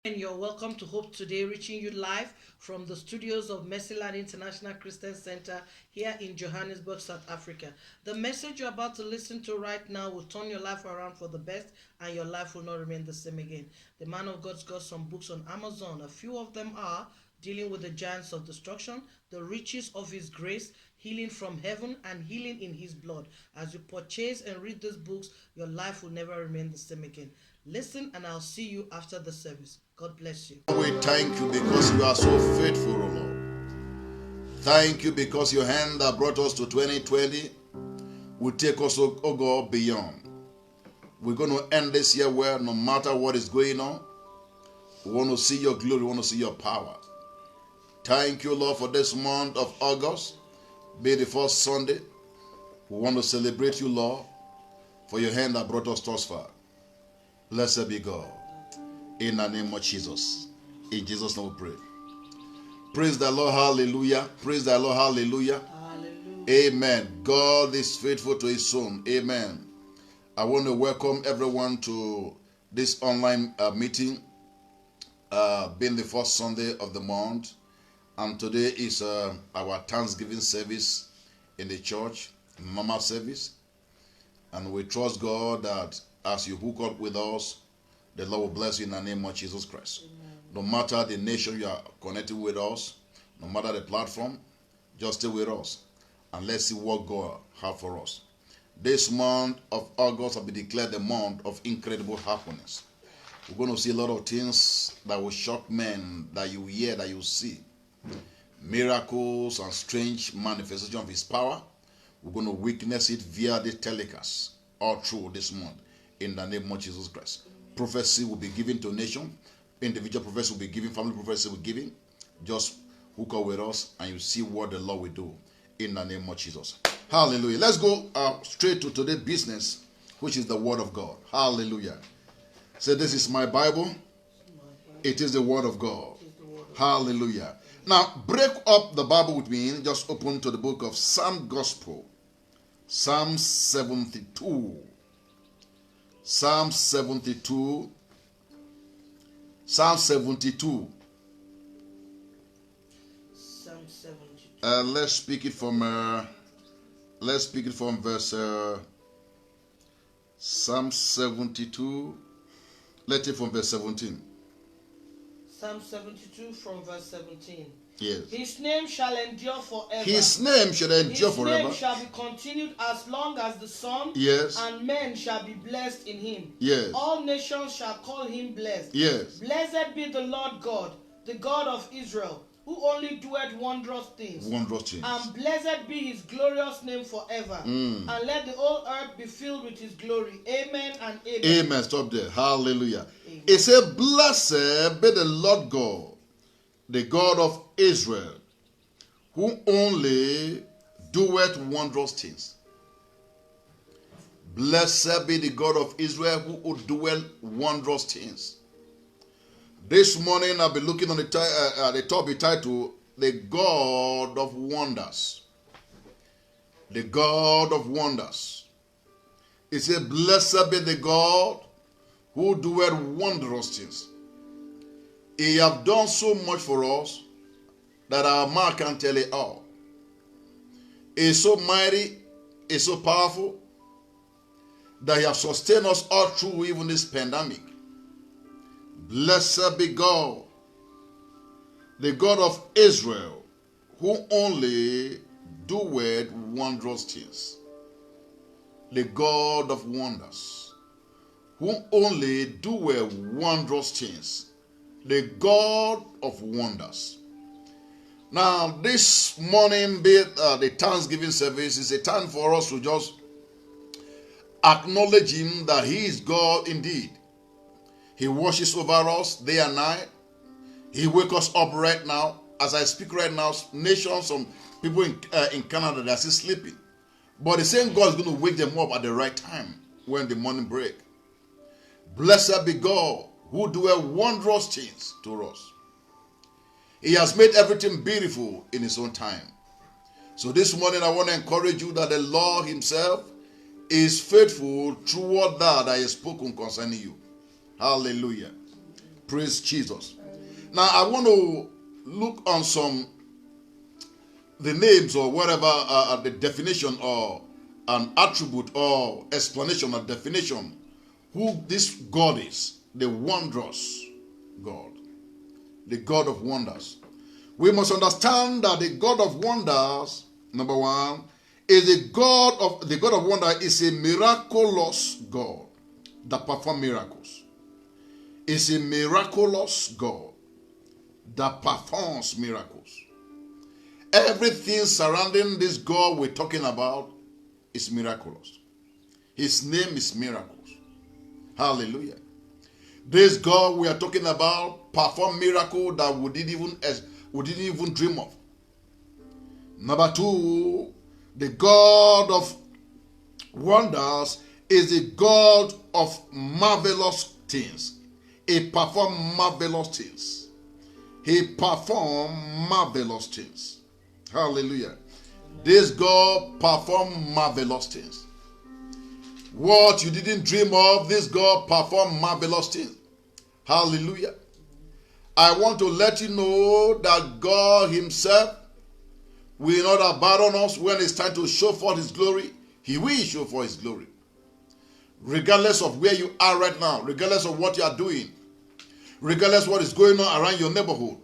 And you're welcome to Hope Today, reaching you live from the studios of Mercyland International Christian Center here in Johannesburg, South Africa. The message you're about to listen to right now will turn your life around for the best, and your life will not remain the same again. The man of God's got some books on Amazon. A few of them are Dealing with the Giants of Destruction, The Riches of His Grace, Healing from Heaven, and Healing in His Blood. As you purchase and read these books, your life will never remain the same again. Listen, and I'll see you after the service. God bless you. We thank you because you are so faithful, O Lord. Thank you because your hand that brought us to 2020 will take us, O God, beyond. We're going to end this year well, no matter what is going on. We want to see your glory, we want to see your power. Thank you, Lord, for this month of August. Be the first Sunday. We want to celebrate you, Lord, for your hand that brought us thus far. Blessed be God. In the name of Jesus. In Jesus' name we pray. Praise the Lord. Hallelujah. Praise the Lord. Hallelujah. Hallelujah. Amen. God is faithful to his son. Amen. I want to welcome everyone to this online meeting, being the first Sunday of the month. And today is our Thanksgiving service in the church, normal service. And we trust God that as you hook up with us, the Lord will bless you in the name of Jesus Christ. Amen. No matter the nation you are connected with us, no matter the platform, just stay with us and let's see what God has for us. This month of August will be declared the month of incredible happiness. We're going to see a lot of things that will shock men, that you hear, that you see. Miracles and strange manifestation of his power. We're going to witness it via the telecast all through this month in the name of Jesus Christ. Prophecy will be given to nation. Individual prophecy will be given. Family prophecy will be given. Just hook up with us and you see what the Lord will do in the name of Jesus. Hallelujah. Let's go straight to today's business, which is the Word of God. Hallelujah. Say, this is my Bible. It is the Word of God. Hallelujah. Now, break up the Bible with me. Just open to the book of Psalm Gospel. Psalm 72. Psalm 72. Psalm 72. Psalm 72. Let's speak it from verse Psalm 72. Let's take from verse 17. Psalm 72 from verse 17. Yes. His name shall endure forever. His name shall endure His forever. name shall be continued as long as the sun. Yes. And men shall be blessed in him. Yes. All nations shall call him blessed. Yes. Blessed be the Lord God, the God of Israel, who only doeth wondrous things. Wondrous things. And blessed be his glorious name forever. And let the whole earth be filled with his glory. Amen and amen. Amen. Stop there. Hallelujah. Amen. It said, blessed be the Lord God, the God of Israel, who only doeth wondrous things. Blessed be the God of Israel, who doeth wondrous things. This morning I'll be looking on the topic title, The God of Wonders. The God of Wonders. It says, blessed be the God who doeth wondrous things. He have done so much for us that our mouth can't tell it all. He is so mighty, he is so powerful, that he has sustained us all through even this pandemic. Blessed be God, the God of Israel, who only doeth wondrous things. The God of wonders, who only doeth wondrous things. The God of wonders. Now, this morning, the Thanksgiving service is a time for us to just acknowledge him that he is God indeed. He watches over us day and night. He wakes us up right now. As I speak right now, nations, some people in Canada, they are still sleeping. But the same God is going to wake them up at the right time when the morning break. Blessed be God who doeth wondrous things to us. He has made everything beautiful in his own time. So this morning I want to encourage you that the Lord himself is faithful through what that I have spoken concerning you. Hallelujah. Praise Jesus. Now I want to look on the names or whatever, the definition or an attribute or explanation or definition who this God is, the wondrous God, the God of wonders. We must understand that the God of wonders, number one, is the God of wonder is a miraculous God that performs miracles. It's a miraculous God that performs miracles. Everything surrounding this God we're talking about is miraculous. His name is miracles. Hallelujah. This God we are talking about perform miracle that we didn't even dream of. Number two, the God of wonders is the God of marvelous things. He performs marvelous things. He performs marvelous things. Hallelujah. This God performs marvelous things. What you didn't dream of, this God performs marvelous things. Hallelujah. I want to let you know that God himself will not abandon us when it's time to show forth his glory. He will show forth his glory. Regardless of where you are right now, regardless of what you are doing, regardless of what is going on around your neighborhood,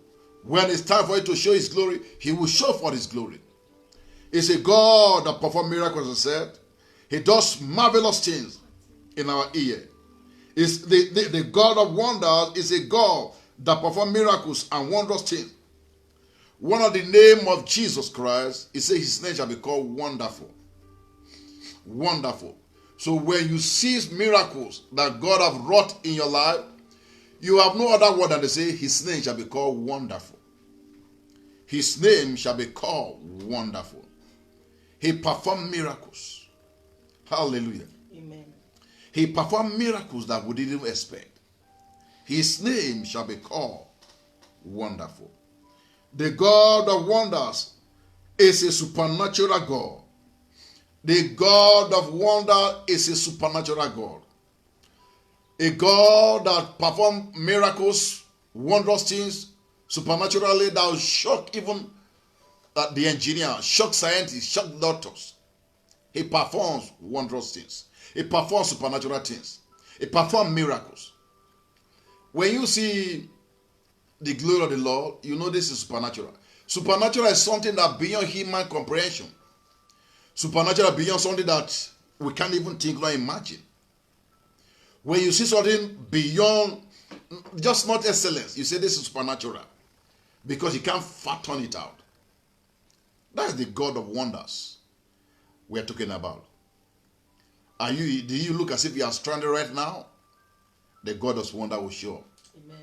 when it's time for him to show his glory, he will show forth his glory. It's a God that performs miracles, as I said. He does marvelous things in our ear. It's the God of wonders is a God that performs miracles and wondrous things. One of the name of Jesus Christ, he says his name shall be called Wonderful. Wonderful. So when you see miracles that God have wrought in your life, you have no other word than to say his name shall be called Wonderful. His name shall be called Wonderful. He performed miracles. Hallelujah. Amen. He performed miracles that we didn't expect. His name shall be called Wonderful. The God of wonders is a supernatural God. The God of wonder is a supernatural God. A God that performs miracles, wondrous things, supernaturally that will shock even the engineer, shock scientists, shock doctors. He performs wondrous things. He performs supernatural things. He performs miracles. When you see the glory of the Lord, you know this is supernatural. Supernatural is something that beyond human comprehension. Supernatural beyond something that we can't even think or imagine. When you see something beyond, just not excellence, you say this is supernatural. Because you can't fathom it out. That is the God of wonders we are talking about. Do you look as if you are stranded right now? The God of wonder will show up. Amen.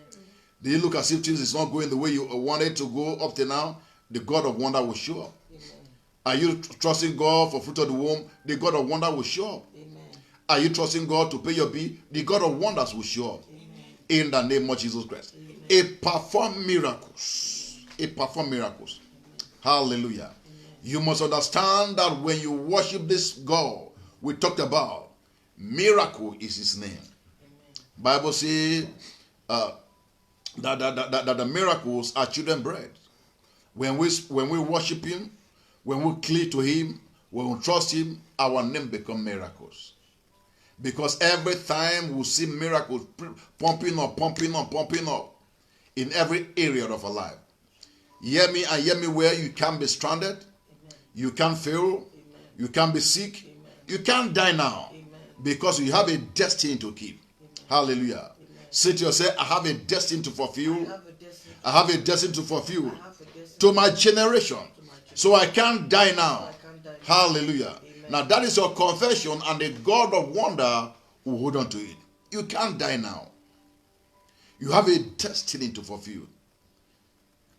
Do you look as if things is not going the way you wanted to go up to now? The God of wonder will show up. Amen. Are you trusting God for fruit of the womb? The God of wonder will show up. Amen. Are you trusting God to pay your bill? The God of wonders will show up. Amen. In the name of Jesus Christ. Amen. It performs miracles. It performs miracles. Hallelujah. You must understand that when you worship this God we talked about, miracle is his name. Bible says that the miracles are children bread. When we worship him, when we cleave to him, when we trust him, our name become miracles. Because every time we see miracles pumping up in every area of our life. Hear me and hear me where you can't be stranded, you can't fail, you can't be sick, you can't die now. Because you have a destiny to keep. Hallelujah. Say to yourself, I have a destiny to fulfill. I have a destiny to fulfill to my generation. So I can't die now. Hallelujah. Now that is your confession, and the God of wonder will hold on to it. You can't die now. You have a destiny to fulfill.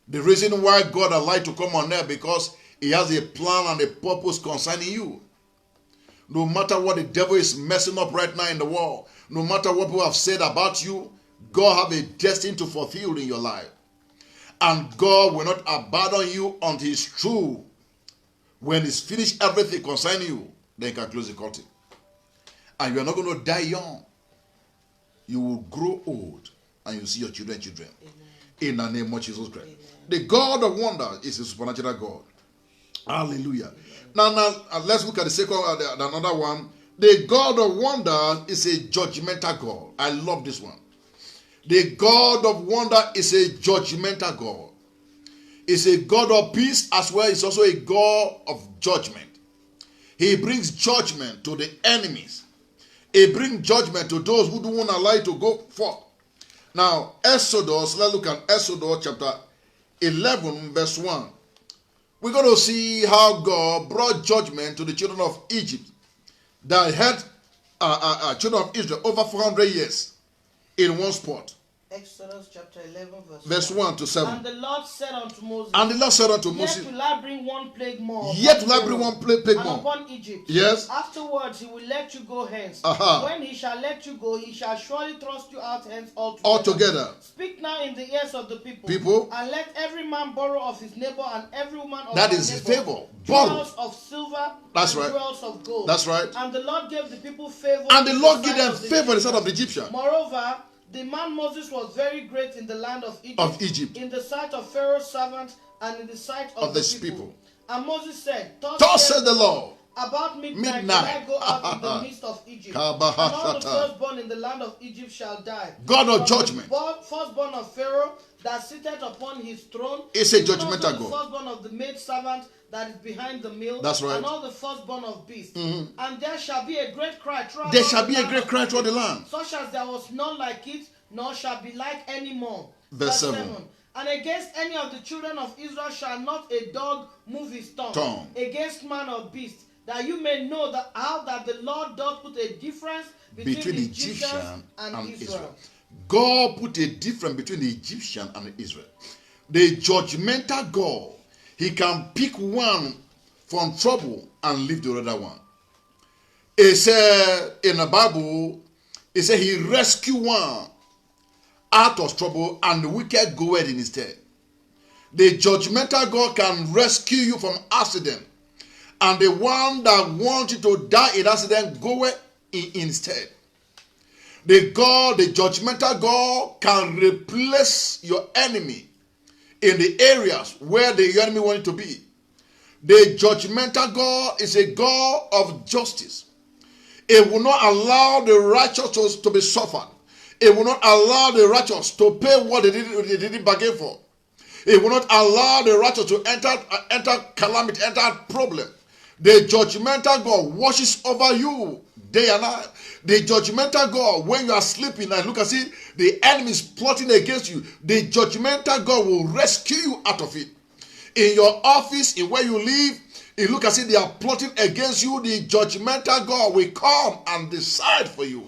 The reason why God allowed to come on earth, because he has a plan and a purpose concerning you. No matter what the devil is messing up right now in the world, no matter what people have said about you, God have a destiny to fulfill in your life. And God will not abandon you until it's true. When he's finished everything concerning you, then he can close the curtain. And you are not going to die young. You will grow old. and you see your children. Amen. In the name of Jesus Christ. Amen. The God of wonder is a supernatural God. Hallelujah. Now, let's look at the second, another one. The God of wonder is a judgmental God. I love this one. The God of wonder is a judgmental God. It's a God of peace as well. It's also a God of judgment. He brings judgment to the enemies. He brings judgment to those who don't want to allow it to go forth. Now, Exodus, let's look at Exodus chapter 11, verse 1. We're going to see how God brought judgment to the children of Egypt that had children of Israel over 400 years in one spot. Exodus chapter 11, verse 1 to 7. And the Lord said unto Moses, Moses, Yet will I bring one plague more. Yet will I bring one plague more upon Egypt. Yes. Afterwards he will let you go hence. When he shall let you go, he shall surely thrust you out hence altogether. Speak now in the ears of the people. And let every man borrow of his neighbor, and every woman of that his is neighbor, favor. Borrow. jewels of silver. That's and right. Jewels of gold. That's right. And the Lord gave the people favor. And the Lord gave them favor in the sight of the Egyptians. Moreover, the man Moses was very great in the land of Egypt, in the sight of Pharaoh's servants and in the sight of the people. And Moses said, Thus said the Lord, about midnight will I go out in the midst of Egypt, and all the firstborn in the land of Egypt shall die. God of judgment. The firstborn of Pharaoh that sitteth upon his throne is a judgmental God. The firstborn of the maid servant that is behind the mill. That's right. And all the firstborn of beasts. And there shall be a great cry throughout there shall be a great cry throughout the land, such as there was none like it, nor shall be like any more. Verse 7. And against any of the children of Israel shall not a dog move his tongue. Against man or beast, that you may know that how that the Lord doth put a difference between the Egyptian and Israel. God put a difference between the Egyptian and Israel. The judgmental God, he can pick one from trouble and leave the other one. It said in the Bible, it said he rescued one out of trouble and the wicked goeth in his stead. The judgmental God can rescue you from accident, and the one that wants you to die in accident goeth instead. The judgmental God can replace your enemy in the areas where the enemy wanted to be. The judgmental God is a God of justice. It will not allow the righteous to be suffered. It will not allow the righteous to pay what they didn't bargain for. It will not allow the righteous to enter calamity, enter problem. The judgmental God watches over you day and night. The judgmental God, when you are sleeping and look and see the enemy is plotting against you, the judgmental God will rescue you out of it. In your office, in where you live, you look and see they are plotting against you, the judgmental God will come and decide for you.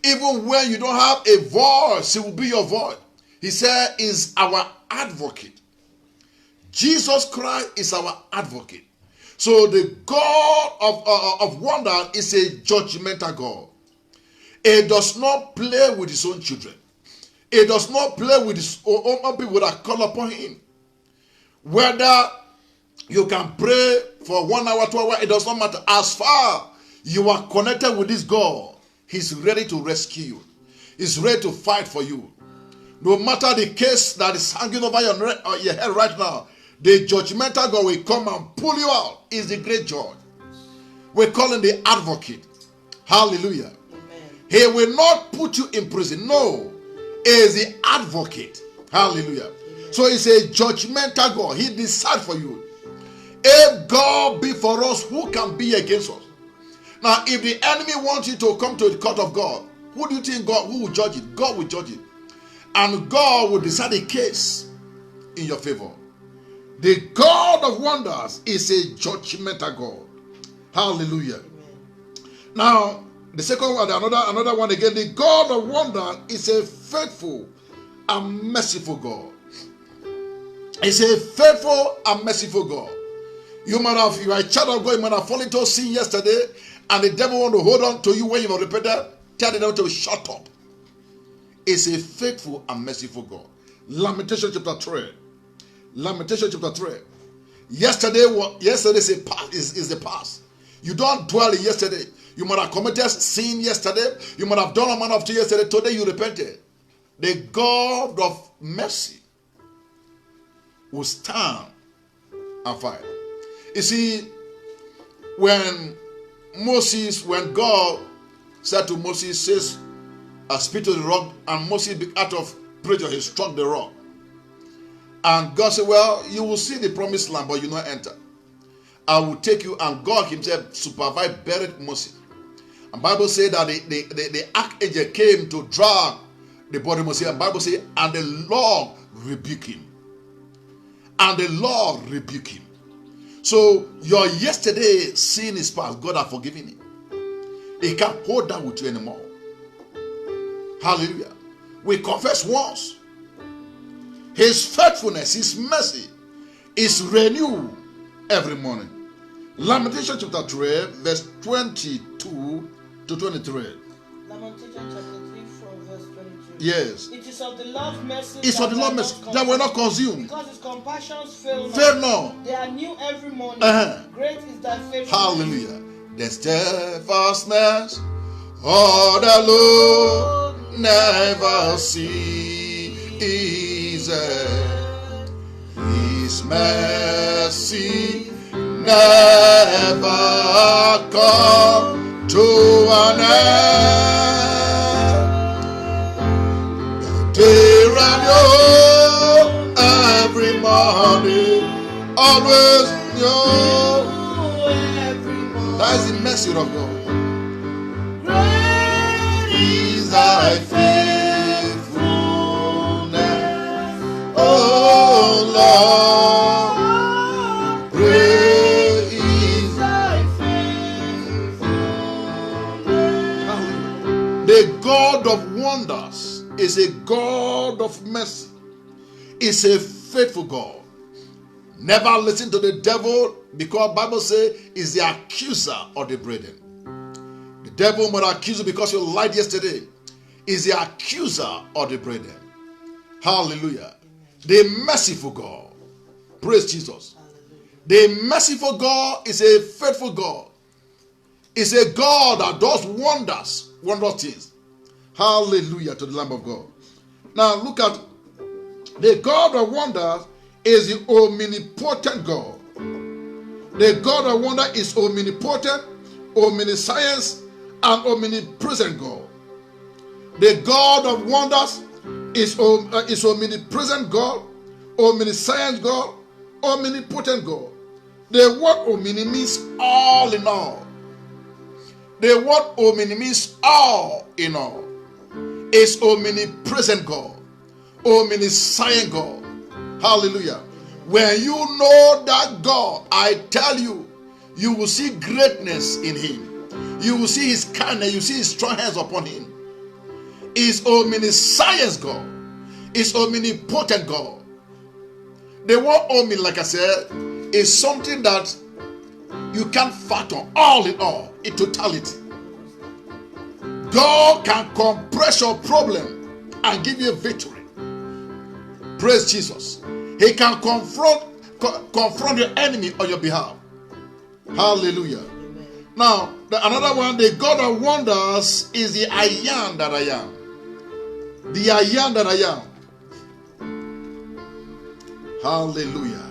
Even when you don't have a voice, he will be your voice. He said, is our advocate. Jesus Christ is our advocate. So the God of wonder is a judgmental God. He does not play with his own children. He does not play with his own people that call upon him. Whether you can pray for 1 hour, 2 hours, it does not matter. As far you are connected with this God, he's ready to rescue you. He's ready to fight for you. No matter the case that is hanging over your head right now, the judgmental God will come and pull you out. Is the great judge. We call him the advocate. Hallelujah. Amen. He will not put you in prison. No. He is the advocate. Hallelujah. Amen. So he's a judgmental God. He decides for you. If God be for us, who can be against us? Now, if the enemy wants you to come to the court of God, who do you think who will judge it? God will judge it. And God will decide a case in your favor. The God of wonders is a judgmental God. Hallelujah. Amen. Now, the second one, another one again, the God of wonder is a faithful and merciful God. It's a faithful and merciful God. You are a child of God, you might have fallen into sin yesterday, and the devil want to hold on to you when you have repented. Tell the devil to shut up. It's a faithful and merciful God. Lamentation chapter 3. Lamentation chapter 3. Yesterday is the past. You don't dwell in yesterday. You might have committed sin yesterday. You might have done a man of two yesterday. Today you repented. the God of mercy will stand and fight. You see, when God said to Moses, says, speak to the rock, and Moses, out of pressure, he struck the rock. And God said, well, you will see the promised land, but you will not enter. I will take you, and God himself supervised, buried Moses. And Bible says that the archangel came to drag the body of Moses. And Bible says, and the Lord rebuked him. And the Lord rebuked him. So your yesterday sin is past. God has forgiven it. He can't hold that with you anymore. Hallelujah. We confess once. His faithfulness, his mercy is renewed every morning. Lamentation chapter 3, verse 22 to 23. Lamentation chapter 3 from verse 22. Yes. It is of the Lord's mercy It's of the Lord's mercy that we're not consumed. Because his compassions fail not. Fail not. They are new every morning. Great is thy faithfulness. Hallelujah. The steadfastness of the Lord never ceases. His mercy never come to an end. Day and night, every morning, always new. That is the mercy of God. Great is thy faithfulness, O Lord. Great is thy faithfulness. The God of wonders is a God of mercy. Is a faithful God. Never listen to the devil, because Bible says is the accuser of the brethren. The devil might accuse you because you lied yesterday. Is the accuser of the brethren. Hallelujah. The merciful God. Praise Jesus. The merciful God is a faithful God. Is a God that does wonders, wondrous things. Hallelujah to the Lamb of God. Now look at the God of wonders is the omnipotent God. The God of wonder is omnipotent, omniscience, and omnipresent God. The God of wonders is omnipresent God, omniscience God, omnipotent God. The word omni means all in all. The word omni means all in all. It's omnipresent God, omniscient God. Hallelujah. When you know that God, I tell you, you will see greatness in him. You will see his kindness. You see his strong hands upon him. Is omniscience God. Is omnipotent God. The word omni, like I said, is something that you can't fathom. All in all, in totality. God can compress your problem and give you a victory. Praise Jesus. He can confront your enemy on your behalf. Hallelujah. Amen. Now, another one, the God of wonders is the I am that I am. The I am that I am. Hallelujah.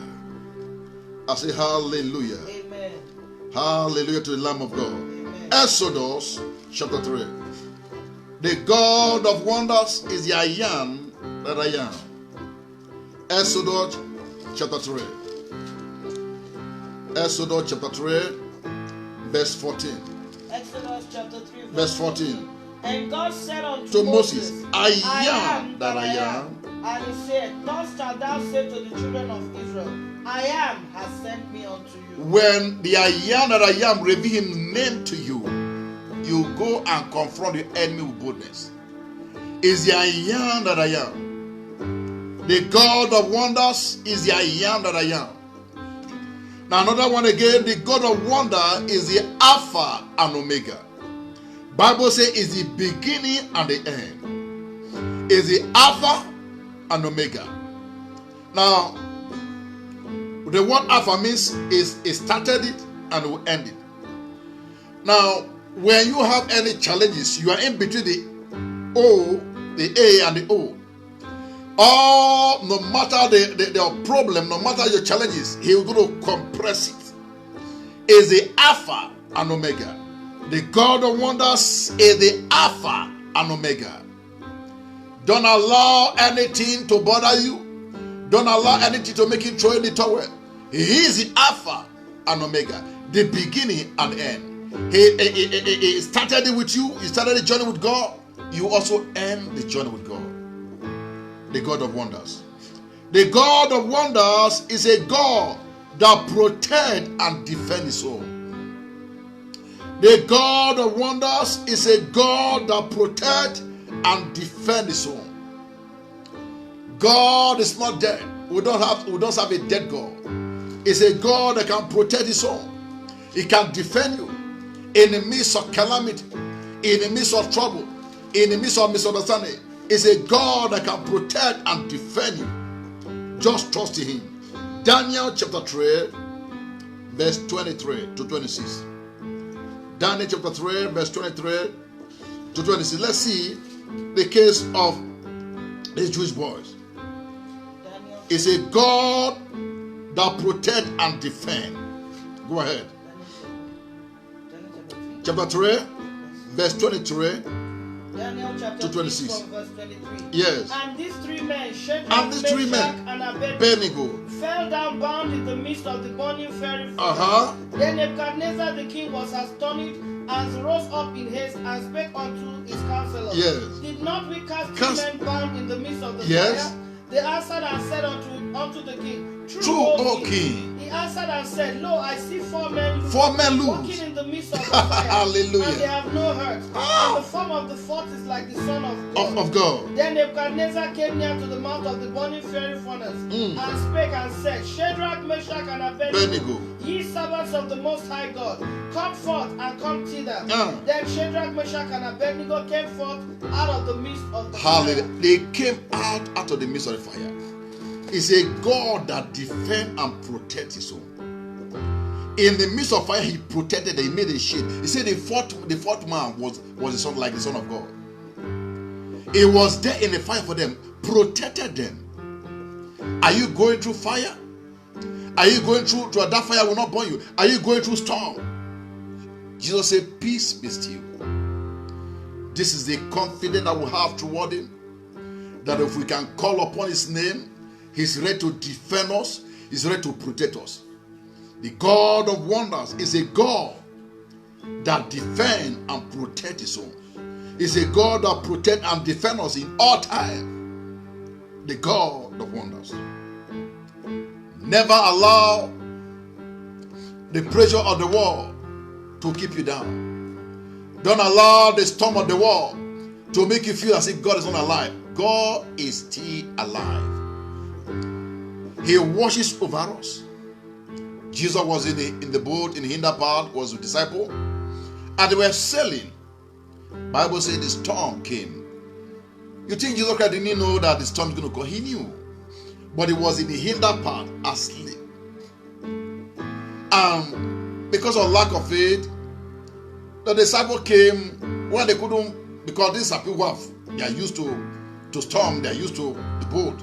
I say hallelujah. Amen. Hallelujah to the Lamb of God. Amen. Exodus chapter 3. The God of wonders is the I am that I am. Exodus chapter 3. Exodus chapter 3, verse 14. Exodus chapter 3, verse 14. And God said unto Moses, I am that I am. And he said, thus shalt thou say to the children of Israel, I am has sent me unto you. When the I am that I am reveal his name to you, you go and confront the enemy with boldness. Is the I am that I am. The God of wonders is the I am that I am. Now another one again, the God of wonder is the Alpha and Omega. Bible says is the beginning and the end. Is the Alpha and Omega. Now, the word Alpha means is started it and will end it. Now, when you have any challenges, you are in between the O, the A and the O. No matter the problem, no matter your challenges, He will going to compress it. Is the Alpha and Omega. The God of wonders is the Alpha and Omega. Don't allow anything to bother you. Don't allow anything to make you throw in the towel. He is the Alpha and Omega, the beginning and end. He started it with you. He started the journey with God. You also end the journey with God. The God of wonders. The God of wonders is a God that protects and defends His own. The God of wonders is a God that protects and defends His own. God is not dead. We don't have a dead God. It's a God that can protect His own. He can defend you in the midst of calamity, in the midst of trouble, in the midst of misunderstanding. It's a God that can protect and defend you. Just trust in Him. Daniel chapter 3, verse 23 to 26. Daniel chapter 3, verse 23 to 26. Let's see the case of these Jewish boys. It's a God that protects and defends. Go ahead. Chapter 3, verse 23 Daniel chapter to 26. From verse 23. Yes. And these three men, Shadrach, Meshach, and Abednego, fell down bound in the midst of the burning fiery Uh-huh. Then Nebuchadnezzar the king was astonished and rose up in haste and spake unto his counselors. Yes. Did not we cast three men bound in the midst of the Yes. fire? They answered and said unto the king, True, O king. He answered and said, Lo, I see four men loose, walking in the midst of the fire. Hallelujah. And they have no hurt. And the form of the fourth is like the Son of God. Of God. Then Nebuchadnezzar came near to the mouth of the burning fiery furnace and spake and said, Shadrach, Meshach, and Abednego, ye servants of the Most High God, come forth and come thither. Then Shadrach, Meshach, and Abednego came forth out of the midst of the Hallelujah. fire. They came out of the midst of the fire. It's a God that defends and protects His own. In the midst of fire, He protected them. He made a shade. He said the fourth man was the son, like the Son of God. He was there in the fire for them, protected them. Are you going through fire? Are you going through that fire will not burn you? Are you going through storm? Jesus said, peace be still. This is the confidence that we have toward Him, that if we can call upon His name, He's ready to defend us. He's ready to protect us. The God of wonders is a God that defends and protects His own. He's a God that protects and defends us in all time. The God of wonders. Never allow the pressure of the world to keep you down. Don't allow the storm of the world to make you feel as if God is not alive. God is still alive. He watches over us. Jesus was in the boat in the hinder part, was a disciple, and they were sailing. Bible said the storm came. You think Jesus Christ didn't know that the storm is going to come? He knew. But he was in the hinder part asleep. And because of lack of faith, the disciple came when they couldn't, because these are people who they are used to storm, they are used to the boat.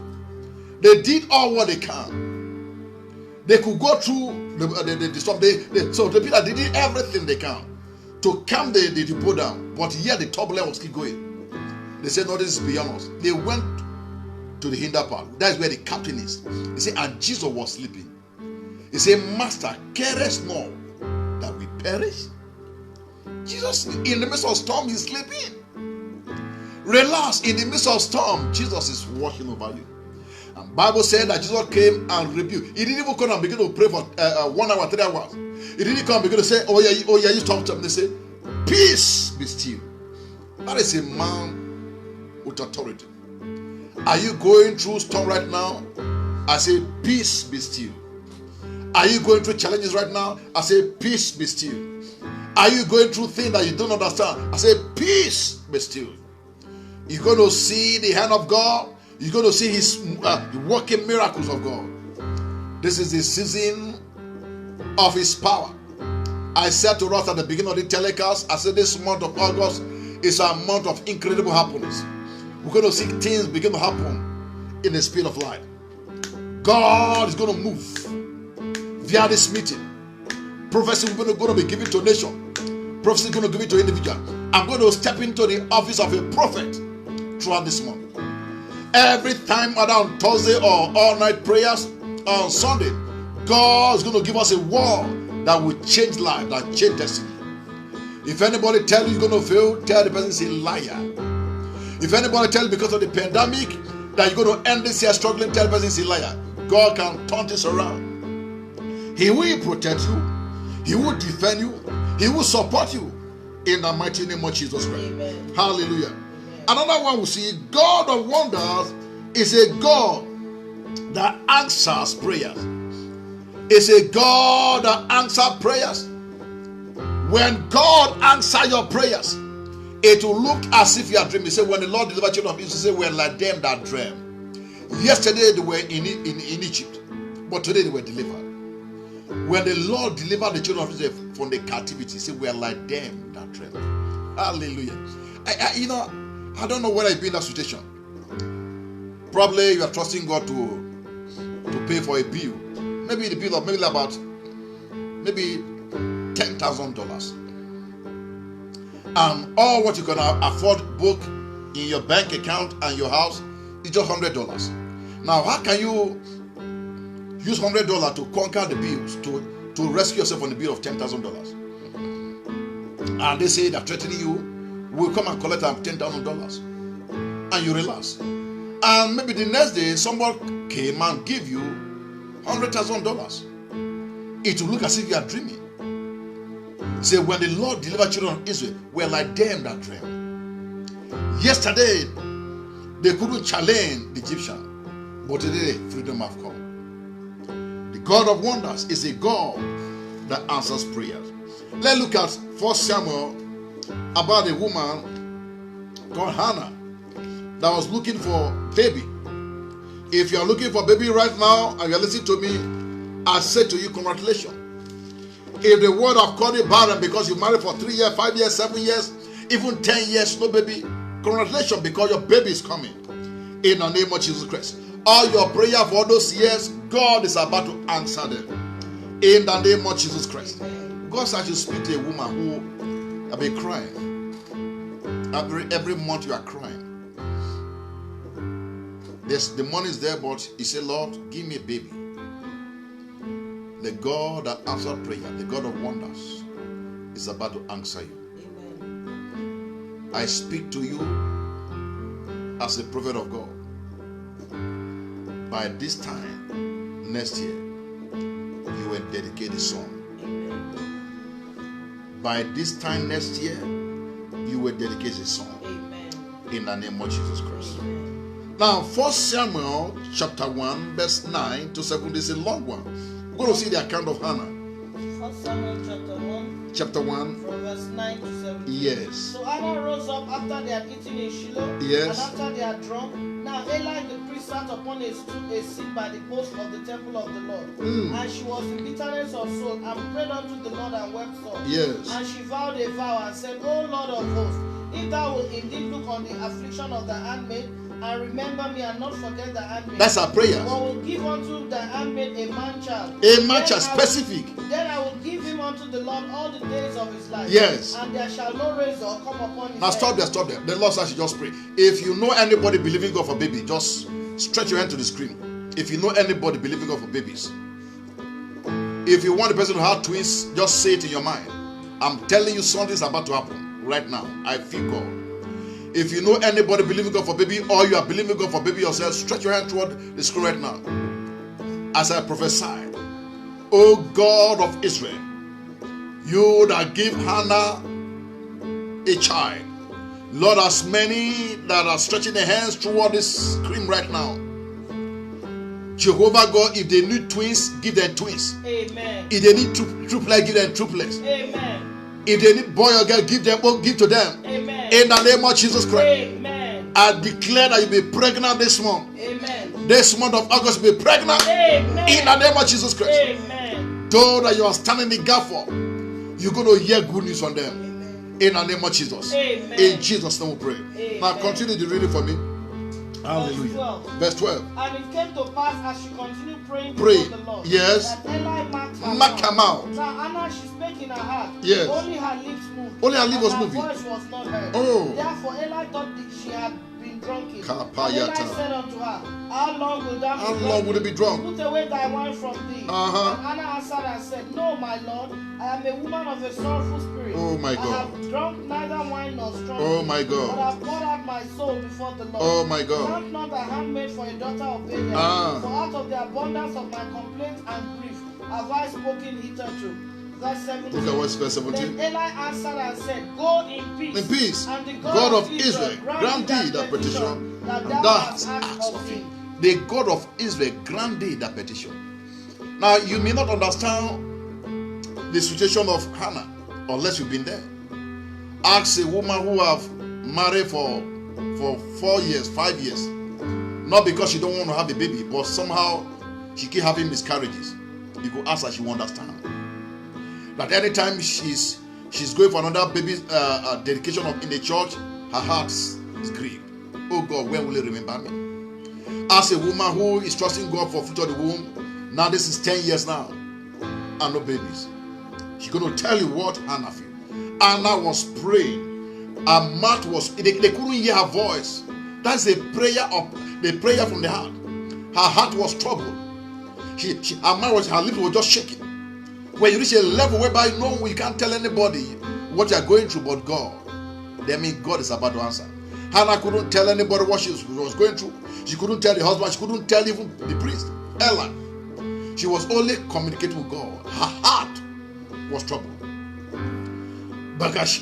They did all what they can. They could go through the storm. So the people did everything they can to calm the boat down. But yet the turbulence was keep going. They said, no, this is beyond us. They went to the hinder part. That is where the captain is. He said, and Jesus was sleeping. He said, Master, carest not that we perish? Jesus, in the midst of storm, he's sleeping. Relax, in the midst of storm, Jesus is watching over you. And Bible said that Jesus came and rebuked. He didn't even come and begin to pray for 1 hour, 3 hours. He didn't come and begin to say, oh yeah, you talk to him. They say, peace be still. That is a man with authority. Are you going through storm right now? I say, peace be still. Are you going through challenges right now? I say, peace be still. Are you going through things that you don't understand? I say, peace be still. You're going to see the hand of God. You're going to see His working miracles of God. This is the season of His power. I said to us at the beginning of the telecast, I said this month of August is a month of incredible happenings. We're going to see things begin to happen in the speed of light. God is going to move via this meeting. Prophecy is going to be given to a nation. Prophecy is going to give it to an individual. I'm going to step into the office of a prophet throughout this month. Every time, either on Thursday or all-night prayers, on Sunday, God is going to give us a word that will change life, that will change destiny. If anybody tells you he's going to fail, tell the person he's a liar. If anybody tells you because of the pandemic that you're going to end this year struggling, tell the person he's a liar. God can turn this around. He will protect you. He will defend you. He will support you in the mighty name of Jesus Christ. Amen. Hallelujah. Amen. Another one we see, God of wonders is a God that answers prayers. It's a God that answers prayers. When God answers your prayers, it will look as if you are dreaming. He said, when the Lord delivered children of Israel, he said, we're like them that dream. Yesterday they were in Egypt, but today they were delivered. When the Lord delivered the children of Israel from the captivity, he said, we're like them that dream. Hallelujah. I don't know whether you've been in that situation. Probably you are trusting God to pay for a bill. Maybe the bill of about $10,000. And all what you can afford book in your bank account and your house is just $100. Now, how can you use $100 to conquer the bills, to rescue yourself from the bill of $10,000? And they say they're threatening you, will come and collect $10,000. And you relax. And maybe the next day, someone came and gave you $100,000. It will look as if you are dreaming. Say, when the Lord delivered children of Israel, we're like them that dream. Yesterday, they couldn't challenge the Egyptian, but today, freedom have come. The God of wonders is a God that answers prayers. Let's look at 1 Samuel about a woman called Hannah that was looking for baby. If you are looking for baby right now and you are listening to me, I say to you, congratulations. If the word have called you barren because you married for 3 years, 5 years, 7 years, even 10 years, no baby, congratulations, because your baby is coming in the name of Jesus Christ. All your prayer for all those years, God is about to answer them in the name of Jesus Christ. God said you speak to a woman who have been crying. Every month you are crying. The money is there, but he said, Lord, give me a baby. The God that answers prayer, the God of wonders, is about to answer you. Amen. I speak to you as a prophet of God. By this time next year, you will dedicate a son. Amen. By this time next year, you will dedicate a son. Amen. In the name of Jesus Christ. Amen. Now, 1 Samuel chapter 1, verse 9 to 7 is a long one. We're going to see the account of Hannah. 1 Samuel chapter 1. From verse 9 to 7. Yes. So Hannah rose up after they had eaten in Shiloh. Yes. And after they had drunk. Now Eli the priest sat upon a seat by the post of the temple of the Lord. And she was in bitterness of soul and prayed unto the Lord and wept sore. Yes. And she vowed a vow and said, O Lord of hosts, if thou wilt indeed look on the affliction of the handmaid, and remember me and not forget the handmaid. That's our prayer. But will give unto the handmaid a man child. A man child, specific. Then I will give him unto the Lord all the days of his life. Yes. And there shall no razor come upon his Now head. stop there. The Lord says you just pray. If you know anybody believing God for baby, just stretch your hand to the screen. If you know anybody believing God for babies. If you want the person to have twins, just say it in your mind. I'm telling you something's about to happen right now. I feel God. If you know anybody believing God for baby, or you are believing God for baby yourself, stretch your hand toward the screen right now. As I prophesy, O God of Israel, you that give Hannah a child, Lord, as many that are stretching their hands toward this screen right now, Jehovah God, if they need twins, give them twins. Amen. If they need triplets, give them triplets. Amen. If they need boy or girl, give to them. Amen. In the name of Jesus Christ. Amen. I declare that you'll be pregnant this month. Amen. This month of August, you'll be pregnant. Amen. In the name of Jesus Christ. Amen. Though that you are standing in the gap for, you're going to hear good news from them. Amen. In the name of Jesus. Amen. In Jesus' name we pray. Amen. Now continue the reading for me. Hallelujah. Verse 12. And it came to pass as she continued praying Pray. before the Lord, Yes. that Eli Mark her mouth. Now Anna, she spake in her heart. Yes. Only her lips moved. Only her lips was and moving. Her voice was not heard. Oh. Therefore Eli thought that she had been drunken. Kapayata. And Eli said unto her, How long will thou be How drunken? long will it be drunk? Put away thy wine from thee. Uh-huh. And Anna answered and said, No, my Lord, I am a woman of a sorrowful spirit. Oh, my I God. have drunk neither wine nor strong Oh, drink, my God. but I have poured out my soul before the Lord. Oh, my God. Grant not thy handmaid for a daughter of Belial, Ah. for out of the abundance of my complaint and grief have I spoken hitherto. Verse 17. Look at verse 17. Then Eli answered and said, Go in peace. In peace. And the God of Israel, grant thee that petition that and thou thou hast hast asked asked of of me. him. The God of Israel grant thee that petition. Now you may not understand the situation of Hannah unless you've been there. Ask a woman who have married for 4 years, 5 years, not because she don't want to have a baby, but somehow she keep having miscarriages. You go ask her, she will understand. That anytime she's going for another baby dedication in the church, her heart is grieved. Oh God, when will you remember me? As a woman who is trusting God for fruit of the womb, now this is 10 years now, and no babies. She's going to tell you what Hannah feel. Hannah was praying. Her mouth was, they couldn't hear her voice. That's the prayer from the heart. Her heart was troubled. Her lips were just shaking. When you reach a level whereby you can't tell anybody what you are going through but God, that means God is about to answer. Hannah couldn't tell anybody what she was going through. She couldn't tell the husband. She couldn't tell even the priest, Eli. She was only communicating with God. Her heart was troubled.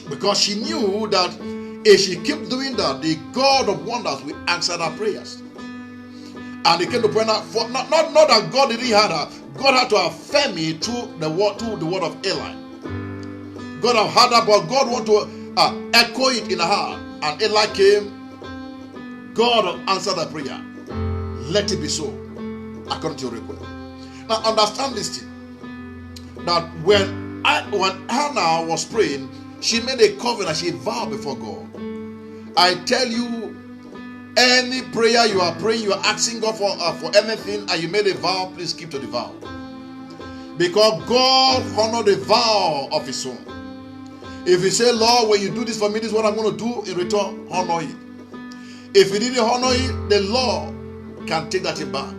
Because she knew that if she kept doing that, the God of wonders will answer her prayers. And it came to point out, not that God didn't hear her, God had to affirm it through the word of Eli. God have heard her, but God want to echo it in her heart. And Eli came, God answered her prayer. Let it be so, according to your request. Now understand this thing, that when Hannah was praying, she made a covenant, she vowed before God. I tell you, any prayer you are praying, you are asking God for anything, and you made a vow, please keep to the vow. Because God honored the vow of his son. If you say, Lord, when you do this for me, this is what I'm going to do in return, honor it. If you didn't honor it, the Lord can take that back.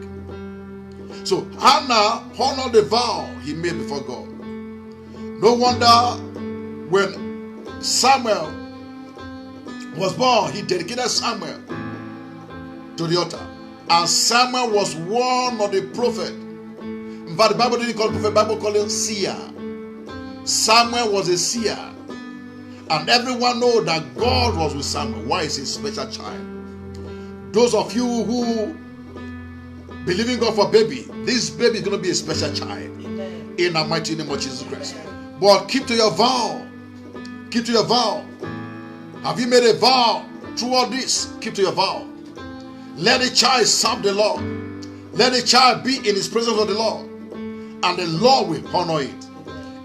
So Hannah honored the vow he made before God. No wonder when Samuel was born, he dedicated Samuel to the altar. And Samuel was one of the prophets. In fact, the Bible didn't call him prophet, the Bible called him seer. Samuel was a seer. And everyone knows that God was with Samuel. Why is he a special child? Those of you who believe in God for baby, this baby is going to be a special child. Amen. In the mighty name of Jesus Christ. Amen. But keep to your vow. Keep to your vow. Have you made a vow through all this? Keep to your vow. Let the child serve the Lord. Let the child be in his presence of the Lord. And the Lord will honor it.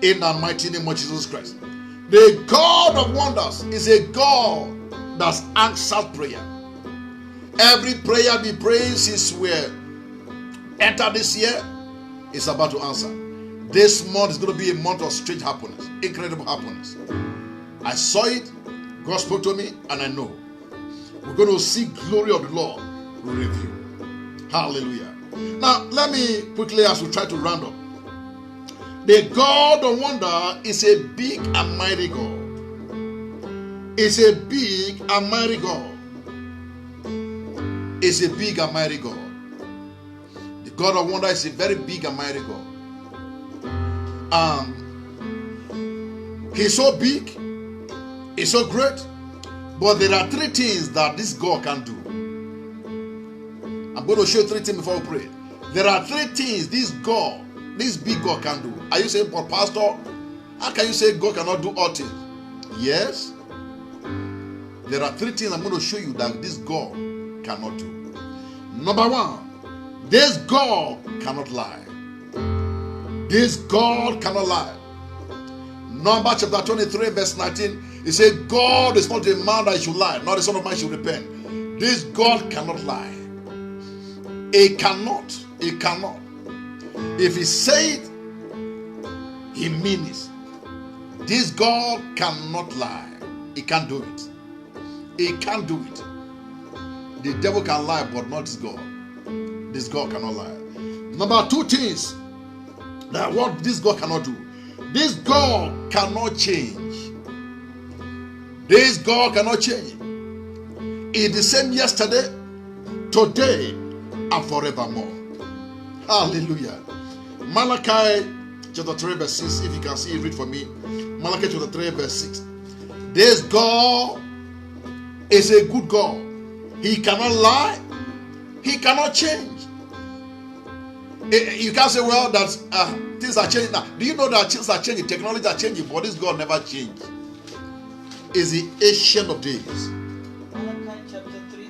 In the mighty name of Jesus Christ. The God of wonders is a God that answers prayer. Every prayer we pray since we enter this year is about to answer. This month is going to be a month of strange happiness, incredible happiness. I saw it, God spoke to me, and I know we're going to see glory of the Lord revealed. Hallelujah. Now, let me quickly, as we try to round up. The God of wonder is a big and mighty God. It's a big and mighty God. It's a big and mighty God. The God of wonder is a very big and mighty God. He's so big, he's so great, but there are 3 things that this God can do. I'm going to show you 3 things before we pray. There are 3 things this big God can do. Are you saying, but Pastor, how can you say God cannot do all things? Yes. There are 3 things I'm going to show you that this God cannot do. Number 1, this God cannot lie. This God cannot lie. Numbers chapter 23 verse 19, it says, God is not a man that he should lie, nor the son of man should repent. This God cannot lie. He cannot. He cannot. If he said, he means it. This God cannot lie. He can't do it. He can't do it. The devil can lie, but not this God. This God cannot lie. Number two things that what this God cannot do. This God cannot change. This God cannot change. It's the same yesterday, today, and forevermore. Hallelujah. Malachi chapter 3 verse 6. If you can see it, read for me. Malachi chapter 3 verse 6. This God is a good God. He cannot lie. He cannot change. You can't say, well, that things are changing now. Do you know that things are changing? Technology are changing, but this God never changed. Is the ancient of days.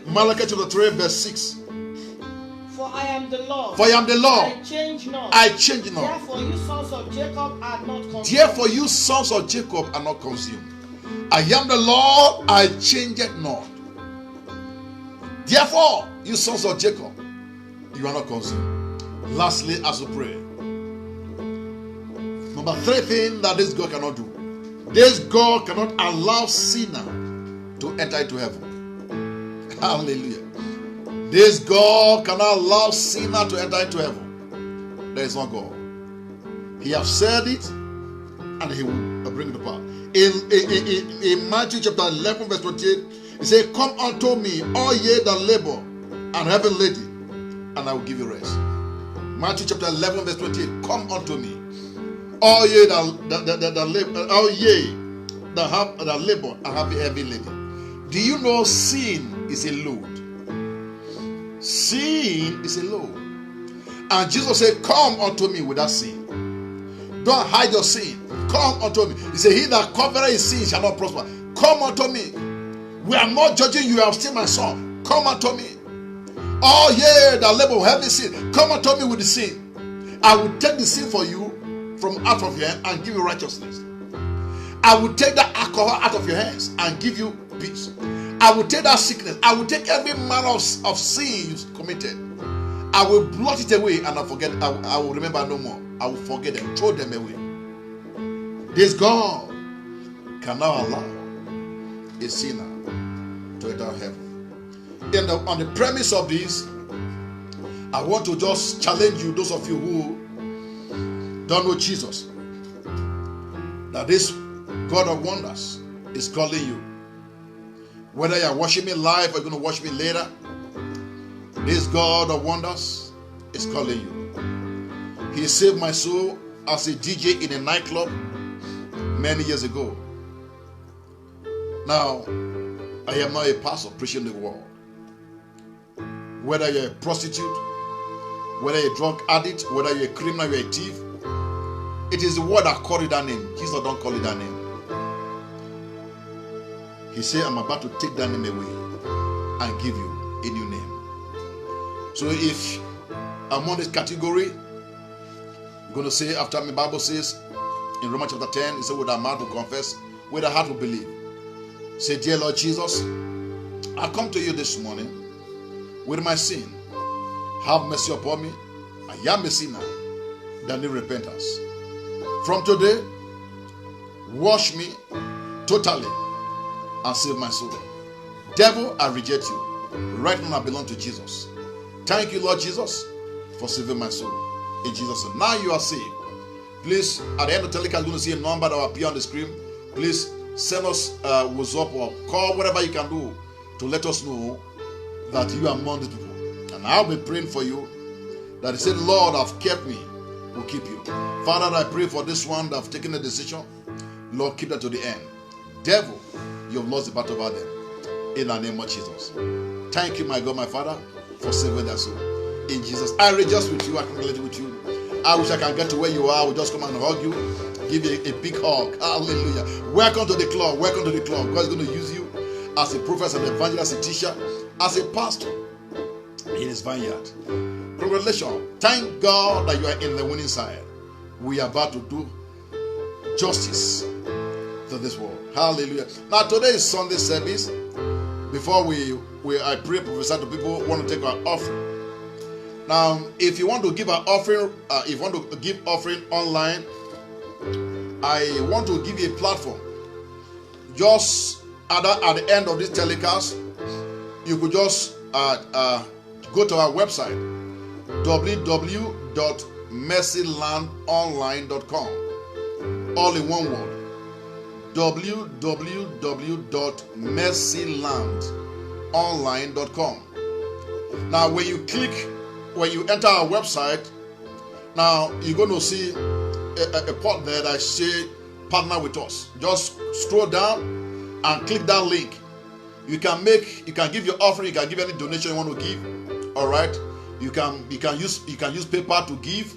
Malachi chapter 3 verse 6. For I am the Lord. For I am the Lord. I change not. I change not. Therefore you sons of Jacob are not consumed. Therefore you sons of Jacob are not consumed. I am the Lord, I change it not. Therefore you sons of Jacob, you are not consumed. Lastly, as we pray, number 3 thing that this God cannot do. This God cannot allow sinner to enter into heaven. Hallelujah. This God cannot allow sinner to enter into heaven. There is no God. He has said it, and he will bring it to pass. In Matthew chapter 11 verse 28, he said, come unto me, all ye that labor and heavy laden, and I will give you rest. Matthew chapter 11 verse 28, come unto me, all ye that labor, all ye that labor and have heavy laden. Do you know sin is a load? Sin is a load. And Jesus said, come unto me without sin. Don't hide your sin. Come unto me. He said, he that covereth his sin shall not prosper. Come unto me. We are not judging you. You are still my son. Come unto me. Oh yeah, that labor heavy sin. Come unto me with the sin. I will take the sin for you from out of your hand and give you righteousness. I will take that alcohol out of your hands and give you peace. I will take that sickness. I will take every manner of sin you committed. I will blot it away and I forget. I will remember no more. I will forget them. Throw them away. This God cannot allow a sinner to enter heaven. On the premise of this, I want to just challenge you, those of you who don't know Jesus, that this God of wonders is calling you. Whether you're watching me live or you're going to watch me later, this God of wonders is calling you. He saved my soul as a DJ in a nightclub many years ago. Now, I am not a pastor preaching the word. Whether you're a prostitute, whether you're a drug addict, whether you're a criminal, you're a thief, it is the word that called it that name. Jesus don't call it that name. He said, I'm about to take that name away and give you a new name. So if I'm on this category, you're going to say after me, the Bible says in Romans chapter 10, it says, with our mouth will confess, with our heart will believe. Say, dear Lord Jesus, I come to you this morning with my sin. Have mercy upon me. I am a sinner that need repentance. From today, wash me totally and save my soul. Devil, I reject you. Right now I belong to Jesus. Thank you, Lord Jesus, for saving my soul. In Jesus' name. Now you are saved. Please, at the end of the telecast, you're going to see a number that will appear on the screen. Please send us WhatsApp or call, whatever you can do to let us know that you are among the people. And I'll be praying for you that he said, Lord, I've kept me, will keep you. Father, I pray for this one that have taken a decision. Lord, keep that to the end. Devil, you have lost the battle over them. In the name of Jesus. Thank you, my God, my Father, for saving their soul. In Jesus, I rejoice with you. I congratulate with you. I wish I can get to where you are. I will just come and hug you, give you a big hug. Hallelujah. Welcome to the club. Welcome to the club. God is going to use you as a prophet, as an evangelist, as a teacher, as a pastor in his vineyard. Congratulations. Thank God that you are in the winning side. We are about to do justice to this world. Hallelujah. Now today is Sunday service. before I pray, prophesy to people who want to take our offering. Now, if you want to give an offering, if you want to give offering online, I want to give you a platform. Just at the end of this telecast, you could just go to our website, www.mercylandonline.com. All in one word, www.mercylandonline.com. Now, when you enter our website, now you're going to see a part there that says partner with us. Just scroll down and click that link. You can give your offering, you can give any donation you want to give. All right, you can use PayPal to give.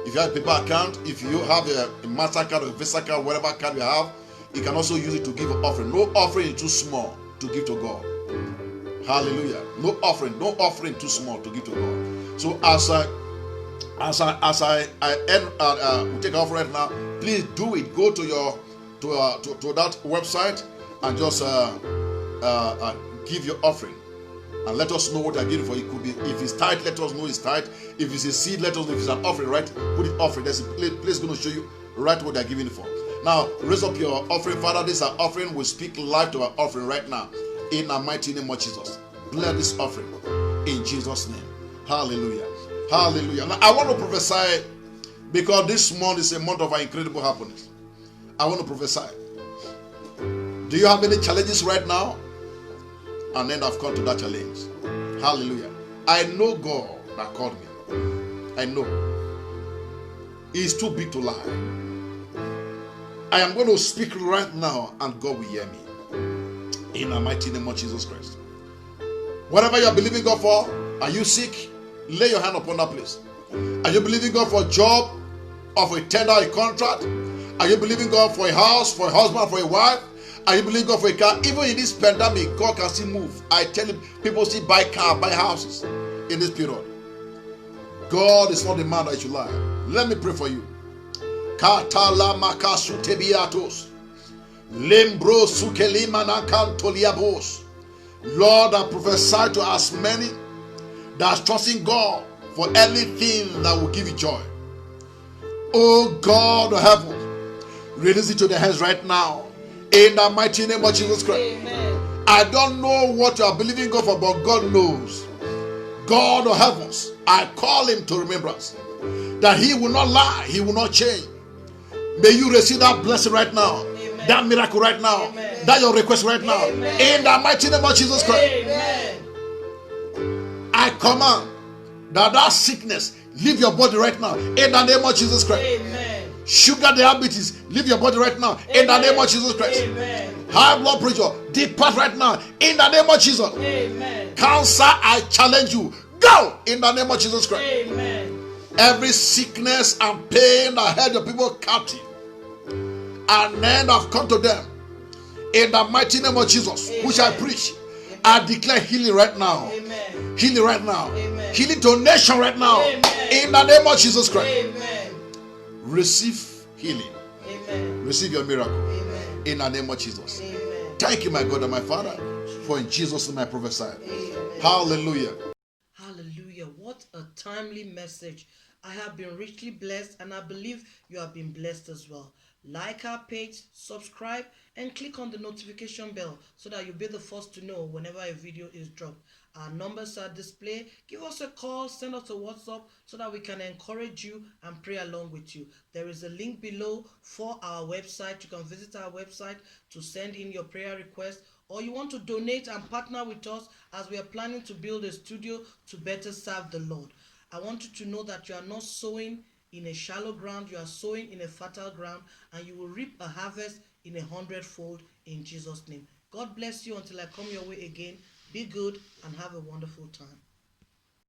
If you have a PayPal account, if you have a MasterCard or a Visa card, whatever card you have, you can also use it to give an offering. No offering is too small to give to God. Hallelujah. No offering too small to give to God. So as I take off right now, please do it. Go to that website and just give your offering and let us know what you're giving for. It could be, if it's tight, let us know it's tight. If it's a seed, let us know. If it's an offering, right? Put it offering. There's a place going to show you right what they're giving it for. Now raise up your offering. Father, this is our offering. We speak life to our offering right now in the mighty name of Jesus. Bless this offering in Jesus' name. Hallelujah. Hallelujah. Now, I want to prophesy, because this month is a month of incredible happiness. I want to prophesy. Do you have any challenges right now? And then I've come to that challenge. Hallelujah. I know God that called me. I know. He is too big to lie. I am going to speak right now and God will hear me. In the mighty name of Jesus Christ. Whatever you are believing God for, are you sick? Lay your hand upon that place. Are you believing God for a job or for a tender, a contract? Are you believing God for a house, for a husband, for a wife? Are you believing God for a car? Even in this pandemic, God can still move. I tell you, people still buy cars, buy houses in this period. God is not the man that should lie. Let me pray for you. Katala makasu tebiatos. Lembro sukelima kantoliabos. Lord, I prophesy to as many that are trusting God for anything that will give you joy. Oh God of heaven, release it to their hands right now. In the mighty name of Jesus Christ. Amen. I don't know what you are believing God for, but God knows. God of heavens, I call him to remembrance that he will not lie, he will not change. May you receive that blessing right now. Amen. That miracle right now. Amen. That your request right now. Amen. In the mighty name of Jesus Christ. Amen. I command that sickness leave your body right now. In the name of Jesus Christ. Amen. Sugar diabetes leave your body right now. In the name of Jesus Christ. Amen. High blood pressure depart right now. In the name of Jesus. Amen. Cancer, I challenge you. Go in the name of Jesus Christ. Amen. Every sickness and pain that held your people captive, and then I've come to them in the mighty name of Jesus, Amen. which I preach. I declare healing right now. Amen. Healing right now. Amen. Healing to nation right now. Amen. In the name of Jesus Christ. Amen. Receive healing. Amen. Receive your miracle. Amen. In the name of Jesus. Amen. Thank you, my God and my Father, for in Jesus' name I prophesy. Amen. Hallelujah. Hallelujah. What a timely message. I have been richly blessed, and I believe you have been blessed as well. Like our page, subscribe, and click on the notification bell so that you'll be the first to know whenever a video is dropped. Our numbers are displayed. Give us a call, send us a WhatsApp so that we can encourage you and pray along with you. There is a link below for our website. You can visit our website to send in your prayer request, or you want to donate and partner with us as we are planning to build a studio to better serve the Lord. I want you to know that you are not sowing in a shallow ground, you are sowing in a fertile ground, and you will reap a harvest in 100-fold in Jesus' name. God bless you until I come your way again. Be good and have a wonderful time.